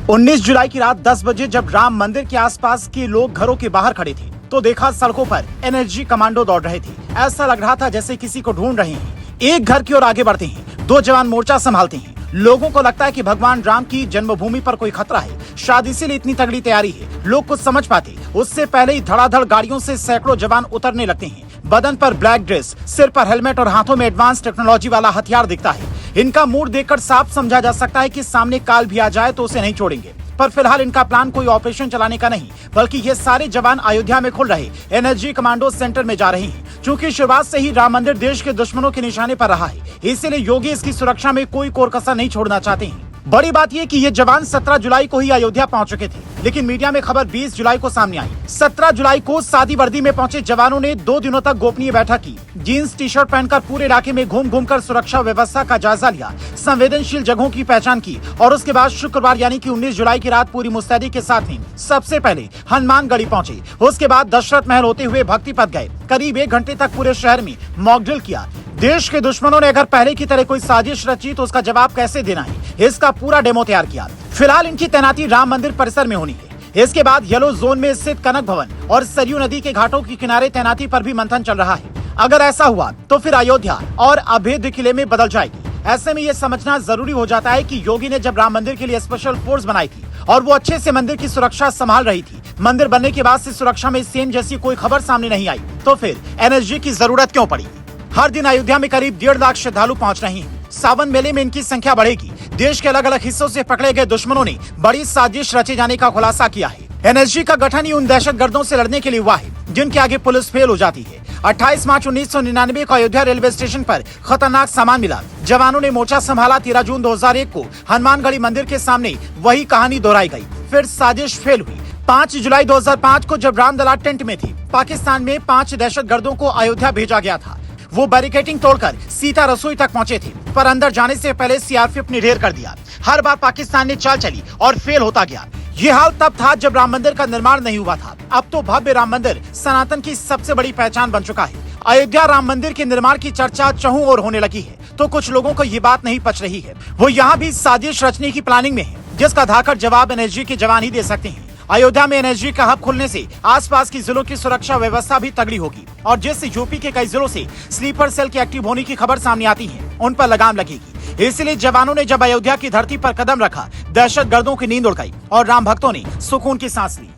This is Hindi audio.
19 जुलाई की रात 10 बजे जब राम मंदिर के आसपास के लोग घरों के बाहर खड़े थे तो देखा सड़कों पर एनएसजी कमांडो दौड़ रहे थे। ऐसा लग रहा था जैसे किसी को ढूंढ रहे हैं। एक घर की ओर आगे बढ़ते हैं, दो जवान मोर्चा संभालते हैं। लोगों को लगता है कि भगवान राम की जन्मभूमि पर कोई खतरा है, शायद इसीलिए इतनी तगड़ी तैयारी है। लोग कुछ समझ पाते उससे पहले ही धड़ाधड़ गाड़ियों से सैकड़ों जवान उतरने लगते हैं। बदन पर ब्लैक ड्रेस, सिर पर हेलमेट और हाथों में एडवांस टेक्नोलॉजी वाला हथियार दिखता है। इनका मूड देखकर साफ समझा जा सकता है कि सामने काल भी आ जाए तो उसे नहीं छोड़ेंगे। पर फिलहाल इनका प्लान कोई ऑपरेशन चलाने का नहीं, बल्कि ये सारे जवान अयोध्या में खुल रहे एनएसजी कमांडो सेंटर में जा रहे हैं। क्योंकि शुरुआत से ही राम मंदिर देश के दुश्मनों के निशाने पर रहा है, इसीलिए योगी इसकी सुरक्षा में कोई कोर कसर नहीं छोड़ना चाहते हैं। बड़ी बात यह कि ये जवान 17 जुलाई को ही अयोध्या पहुंच चुके थे, लेकिन मीडिया में खबर 20 जुलाई को सामने आई। 17 जुलाई को सादी वर्दी में पहुंचे जवानों ने 2 दिनों तक गोपनीय बैठक की। जीन्स टी शर्ट पहनकर पूरे इलाके में घूम घूम कर सुरक्षा व्यवस्था का जायजा लिया, संवेदनशील जगहों की पहचान की और उसके बाद शुक्रवार यानी कि 19 जुलाई की रात पूरी मुस्तैदी के साथ ही सबसे पहले हनुमानगढ़ी पहुंचे। उसके बाद दशरथ महल होते हुए भक्ति पथ गए। करीब 1 घंटे तक पूरे शहर में मॉक ड्रिल किया। देश के दुश्मनों ने अगर पहले की तरह कोई साजिश रची तो उसका जवाब कैसे देना है, इसका पूरा डेमो तैयार किया। फिलहाल इनकी तैनाती राम मंदिर परिसर में होनी है। इसके बाद येलो जोन में स्थित कनक भवन और सरयू नदी के घाटों के किनारे तैनाती पर भी मंथन चल रहा है। अगर ऐसा हुआ तो फिर अयोध्या और अभेद्य किले में बदल जाएगी। ऐसे में ये समझना जरूरी हो जाता है कि योगी ने जब राम मंदिर के लिए स्पेशल फोर्स बनाई थी और वो अच्छे से मंदिर की सुरक्षा संभाल रही थी, मंदिर बनने के बाद से सुरक्षा में सेम जैसी कोई खबर सामने नहीं आई, तो फिर एनएसजी की जरूरत क्यों पड़ी। हर दिन अयोध्या में करीब 1.5 लाख श्रद्धालु पहुंच रहे हैं। सावन मेले में इनकी संख्या बढ़ेगी। देश के अलग अलग हिस्सों से पकड़े गए दुश्मनों ने बड़ी साजिश रचे जाने का खुलासा किया है। एनएसजी का गठन ही उन दहशतगर्दों से लड़ने के लिए हुआ है जिनके आगे पुलिस फेल हो जाती है। 28 मार्च 1999 को अयोध्या रेलवे स्टेशन पर खतरनाक सामान मिला। जवानों ने मोर्चा संभाला। 13 जून 2001 को हनुमानगढ़ी मंदिर के सामने वही कहानी दोहराई गई। फिर साजिश फेल हुई। 5 जुलाई 2005 को जब रामलला टेंट में थी, पाकिस्तान में 5 दहशतगर्दों को अयोध्या भेजा गया था। वो बैरिकेडिंग तोड़कर सीता रसोई तक पहुंचे थे, पर अंदर जाने से पहले सीआरपीएफ ने ढेर कर दिया। हर बार पाकिस्तान ने चाल चली और फेल होता गया। ये हाल तब था जब राम मंदिर का निर्माण नहीं हुआ था। अब तो भव्य राम मंदिर सनातन की सबसे बड़ी पहचान बन चुका है। अयोध्या राम मंदिर के निर्माण की चर्चा चहुं ओर होने लगी है, तो कुछ लोगों को ये बात नहीं पच रही है। वो यहाँ भी साजिश रचने की प्लानिंग में है, जिसका धाकड़ जवाब एनएसजी के जवान ही दे सकते हैं। अयोध्या में एनएसजी का हब खुलने से आसपास की जिलों की सुरक्षा व्यवस्था भी तगड़ी होगी और जिस यूपी के कई जिलों से स्लीपर सेल के एक्टिव होने की खबर सामने आती है, उन पर लगाम लगेगी। इसलिए जवानों ने जब अयोध्या की धरती पर कदम रखा, दहशतगर्दों की नींद उड़ गई और राम भक्तों ने सुकून की सांस ली।